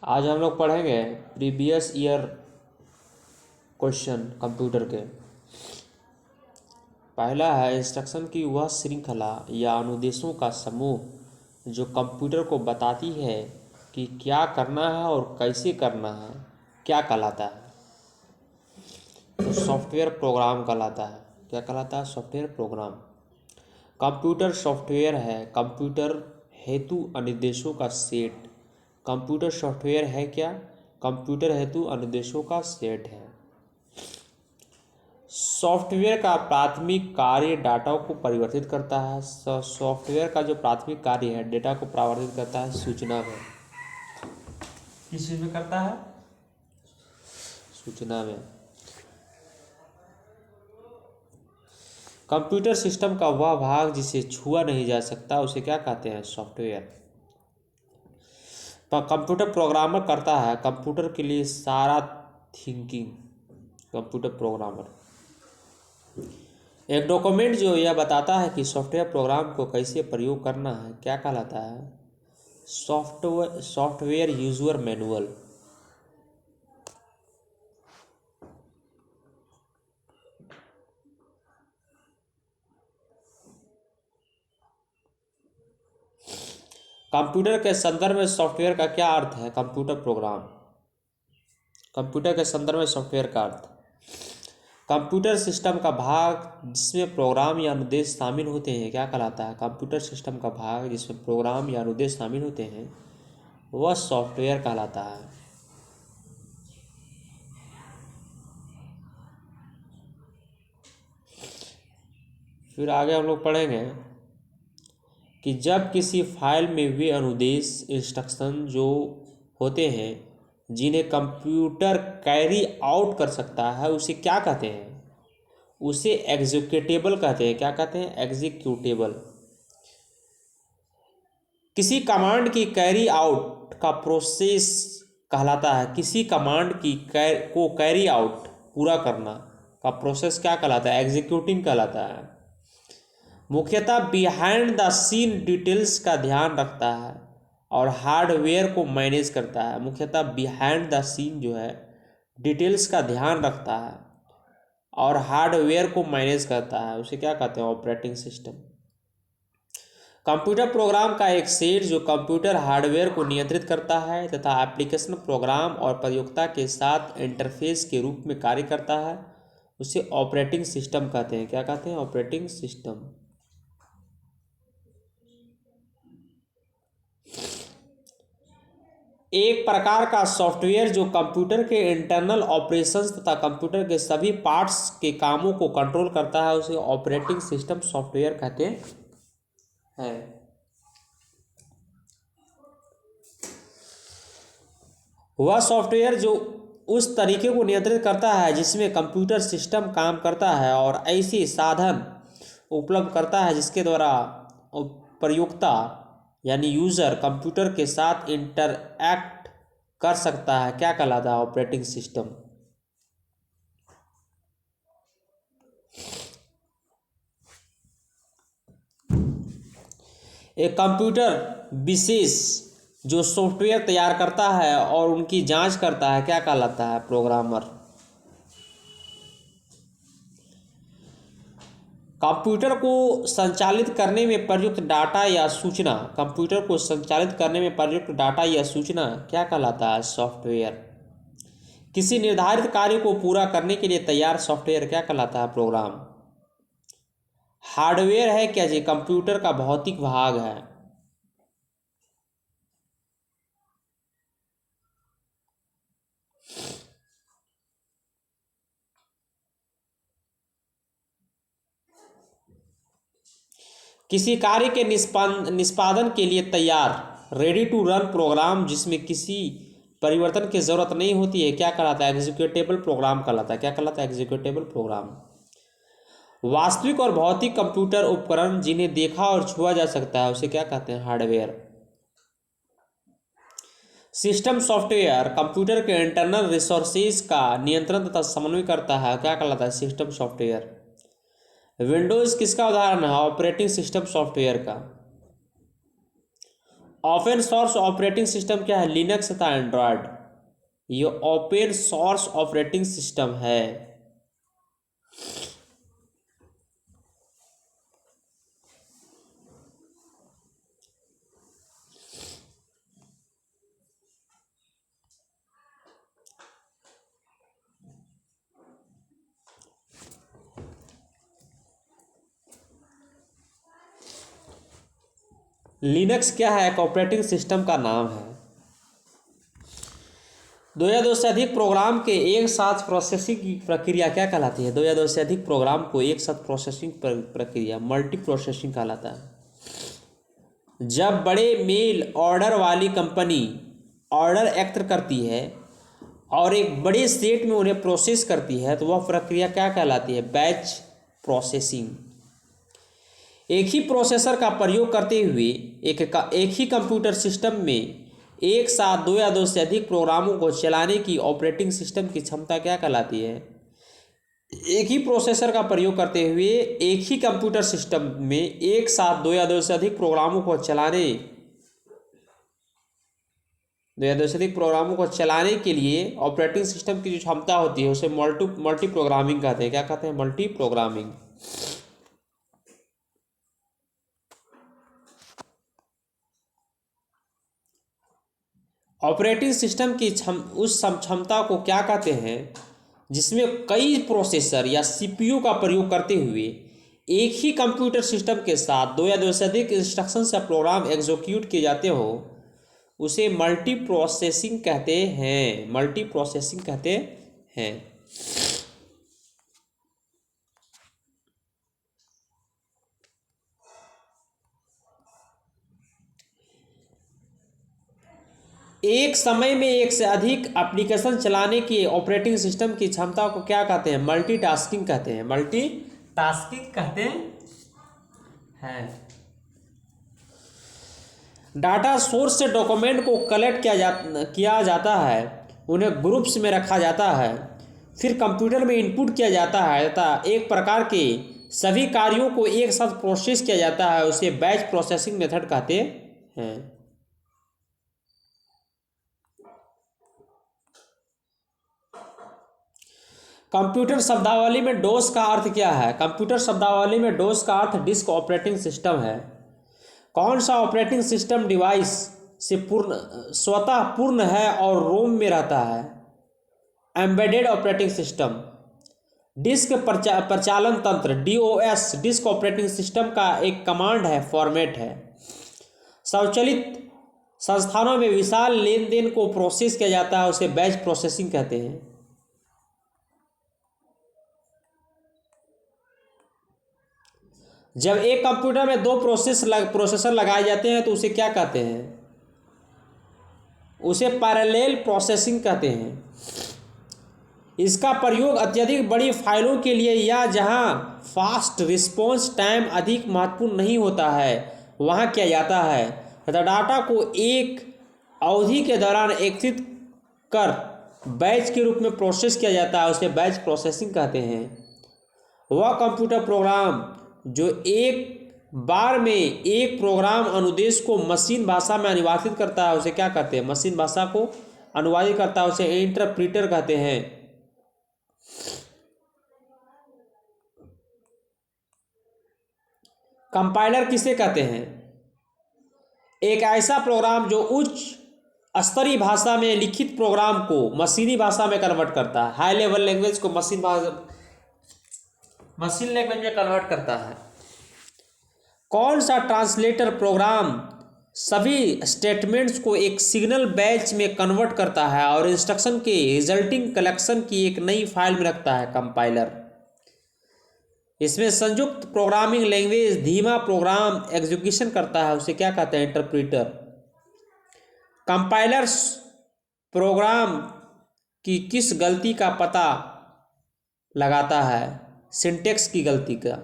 आज हम लोग पढ़ेंगे प्रीवियस ईयर क्वेश्चन कंप्यूटर के। पहला है इंस्ट्रक्शन की वह श्रृंखला या अनुदेशों का समूह जो कंप्यूटर को बताती है कि क्या करना है और कैसे करना है, क्या कहलाता है। तो सॉफ्टवेयर प्रोग्राम कहलाता है। क्या कहलाता है? Software program. कंप्यूटर सॉफ्टवेयर है कंप्यूटर हेतु अनुदेशों का सेट। कंप्यूटर सॉफ्टवेयर है क्या? कंप्यूटर हेतु अनुदेशों का सेट है। सॉफ्टवेयर का प्राथमिक कार्य डाटा को परिवर्तित करता है। सॉफ्टवेयर का जो प्राथमिक कार्य है डेटा को परिवर्तित करता है सूचना में। किस चीज में करता है? सूचना में। कंप्यूटर सिस्टम का वह भाग जिसे छुआ नहीं जा सकता उसे क्या कहते हैं? सॉफ्टवेयर। कंप्यूटर प्रोग्रामर करता है कंप्यूटर के लिए सारा थिंकिंग। कंप्यूटर प्रोग्रामर एक डॉक्यूमेंट जो यह बताता है कि सॉफ्टवेयर प्रोग्राम को कैसे प्रयोग करना है क्या कहलाता है? Software user manual. कंप्यूटर के संदर्भ में सॉफ्टवेयर का क्या अर्थ है? Computer program. कंप्यूटर के संदर्भ में सॉफ्टवेयर का अर्थ कंप्यूटर सिस्टम का भाग जिसमें प्रोग्राम या अनुदेश शामिल होते हैं क्या कहलाता है? कंप्यूटर सिस्टम का भाग जिसमें प्रोग्राम या अनुदेश शामिल होते हैं वह सॉफ्टवेयर कहलाता है। फिर आगे हम लोग पढ़ेंगे कि जब किसी फाइल में वे अनुदेश इंस्ट्रक्शन जो होते हैं जिन्हें कंप्यूटर कैरी आउट कर सकता है उसे क्या कहते हैं? उसे एग्जीक्यूटेबल कहते हैं। क्या कहते हैं? एग्जीक्यूटेबल। किसी कमांड की कैरी आउट का प्रोसेस कहलाता है। किसी कमांड की को कैरी आउट पूरा करना का प्रोसेस क्या कहलाता है? एग्जीक्यूटिंग कहलाता है। मुख्यतः बिहाइंड द सीन डिटेल्स का ध्यान रखता है और हार्डवेयर को मैनेज करता है। मुख्यतः बिहाइंड द सीन जो है डिटेल्स का ध्यान रखता है और हार्डवेयर को मैनेज करता है उसे क्या कहते हैं? Operating system. कंप्यूटर प्रोग्राम का एक सेट जो कंप्यूटर हार्डवेयर को नियंत्रित करता है तथा एप्लीकेशन प्रोग्राम और प्रयोक्ता के साथ इंटरफेस के रूप में कार्य करता है उसे ऑपरेटिंग सिस्टम कहते हैं। क्या कहते हैं? Operating system. एक प्रकार का सॉफ्टवेयर जो कंप्यूटर के इंटरनल ऑपरेशंस तथा कंप्यूटर के सभी पार्ट्स के कामों को कंट्रोल करता है उसे ऑपरेटिंग सिस्टम सॉफ्टवेयर कहते हैं। वह सॉफ्टवेयर जो उस तरीके को नियंत्रित करता है जिसमें कंप्यूटर सिस्टम काम करता है और ऐसे साधन उपलब्ध करता है जिसके द्वारा प्रयोक्ता यानी यूज़र कंप्यूटर के साथ इंटरएक्ट कर सकता है क्या कहलाता है? Operating system. एक कंप्यूटर विशेष जो सॉफ्टवेयर तैयार करता है और उनकी जांच करता है क्या कहलाता है? प्रोग्रामर। कंप्यूटर को संचालित करने में प्रयुक्त डाटा या सूचना कंप्यूटर को संचालित करने में प्रयुक्त डाटा या सूचना क्या कहलाता है? सॉफ्टवेयर। किसी निर्धारित कार्य को पूरा करने के लिए तैयार सॉफ्टवेयर क्या कहलाता है? प्रोग्राम। हार्डवेयर है क्या जी? कंप्यूटर का भौतिक भाग है। किसी कार्य के निष्पादन के लिए तैयार रेडी टू रन प्रोग्राम जिसमें किसी परिवर्तन की जरूरत नहीं होती है क्या कहलाता है? एग्जीक्यूटेबल प्रोग्राम कहलाता है। क्या कहलाता है? Executable program. वास्तविक और भौतिक कंप्यूटर उपकरण जिन्हें देखा और छुआ जा सकता है उसे क्या कहते हैं? हार्डवेयर। सिस्टम सॉफ्टवेयर कंप्यूटर के इंटरनल रिसोर्सेज का नियंत्रण तथा समन्वय करता है क्या कहलाता है? System software. विंडोज किसका उदाहरण है? ऑपरेटिंग सिस्टम सॉफ्टवेयर का। ओपन सोर्स ऑपरेटिंग सिस्टम क्या है? लिनक्स तथा एंड्रॉयड, ये ओपन सोर्स ऑपरेटिंग सिस्टम है। लिनक्स क्या है? एक ऑपरेटिंग सिस्टम का नाम है। दो या दो से अधिक प्रोग्राम के एक साथ प्रोसेसिंग की प्रक्रिया क्या कहलाती है? दो या दो से अधिक प्रोग्राम को एक साथ प्रोसेसिंग प्रक्रिया मल्टी प्रोसेसिंग कहलाता है। जब बड़े मेल ऑर्डर वाली कंपनी ऑर्डर एकत्र करती है और एक बड़े सेट में उन्हें प्रोसेस करती है तो वह प्रक्रिया क्या कहलाती है? Batch processing. एक ही प्रोसेसर का प्रयोग करते हुए एक ही कंप्यूटर सिस्टम में एक साथ दो या दो से अधिक प्रोग्रामों को चलाने की ऑपरेटिंग सिस्टम की क्षमता क्या कहलाती है? एक ही प्रोसेसर का प्रयोग करते हुए एक ही कंप्यूटर सिस्टम में एक साथ दो या दो से अधिक प्रोग्रामों को चलाने के लिए ऑपरेटिंग सिस्टम की जो क्षमता होती है उसे मल्टी प्रोग्रामिंग कहते हैं। क्या कहते हैं? Multi programming. ऑपरेटिंग सिस्टम की उस क्षमता को क्या कहते हैं जिसमें कई प्रोसेसर या सीपीयू का प्रयोग करते हुए एक ही कंप्यूटर सिस्टम के साथ दो या दो से अधिक इंस्ट्रक्शंस या प्रोग्राम एग्जीक्यूट किए जाते हो उसे मल्टी प्रोसेसिंग कहते हैं। मल्टी प्रोसेसिंग कहते हैं। एक समय में एक से अधिक एप्लीकेशन चलाने की ऑपरेटिंग सिस्टम की क्षमता को क्या कहते हैं? मल्टीटास्किंग कहते हैं। मल्टीटास्किंग कहते हैं। डाटा सोर्स से डॉक्यूमेंट को कलेक्ट किया जाता है, उन्हें ग्रुप्स में रखा जाता है, फिर कंप्यूटर में इनपुट किया जाता है तथा एक प्रकार के सभी कार्यों को एक साथ प्रोसेस किया जाता है, उसे बैच प्रोसेसिंग मेथड कहते हैं। कंप्यूटर शब्दावली में डोस का अर्थ क्या है? कंप्यूटर शब्दावली में डोस का अर्थ डिस्क ऑपरेटिंग सिस्टम है। कौन सा ऑपरेटिंग सिस्टम डिवाइस से स्वतः पूर्ण है और रोम में रहता है? Embedded operating system. डिस्क प्रचालन तंत्र डीओएस डिस्क ऑपरेटिंग सिस्टम का एक कमांड है, फॉर्मेट है। स्वचालित संस्थानों में विशाल लेन देन को प्रोसेस किया जाता है, उसे बैच प्रोसेसिंग कहते हैं। जब एक कंप्यूटर में दो प्रोसेसर लगाए जाते हैं तो उसे क्या कहते हैं? उसे पैरेलल प्रोसेसिंग कहते हैं। इसका प्रयोग अत्यधिक बड़ी फाइलों के लिए या जहां फास्ट रिस्पॉन्स टाइम अधिक महत्वपूर्ण नहीं होता है वहां किया जाता है तथा डाटा को एक अवधि के दौरान एकत्रित कर बैच के रूप में प्रोसेस किया जाता है, उसे बैच प्रोसेसिंग कहते हैं। वह कंप्यूटर प्रोग्राम जो एक बार में एक प्रोग्राम अनुदेश को मशीन भाषा में अनुवादित करता है उसे क्या कहते हैं? मशीन भाषा को अनुवादित करता है उसे इंटरप्रीटर कहते हैं। कंपाइलर किसे कहते हैं? एक ऐसा प्रोग्राम जो उच्च स्तरीय भाषा में लिखित प्रोग्राम को मशीनी भाषा में कन्वर्ट करता है। हाई लेवल लैंग्वेज को मशीन लैंग्वेज में कन्वर्ट करता है। कौन सा ट्रांसलेटर प्रोग्राम सभी स्टेटमेंट्स को एक सिग्नल बैच में कन्वर्ट करता है और इंस्ट्रक्शन के रिजल्टिंग कलेक्शन की एक नई फाइल में रखता है? कंपाइलर। इसमें संयुक्त प्रोग्रामिंग लैंग्वेज धीमा प्रोग्राम एग्जीक्यूशन करता है, उसे क्या कहते हैं? इंटरप्रीटर। कंपाइलर्स प्रोग्राम की किस गलती का पता लगाता है? सिंटेक्स की गलती का।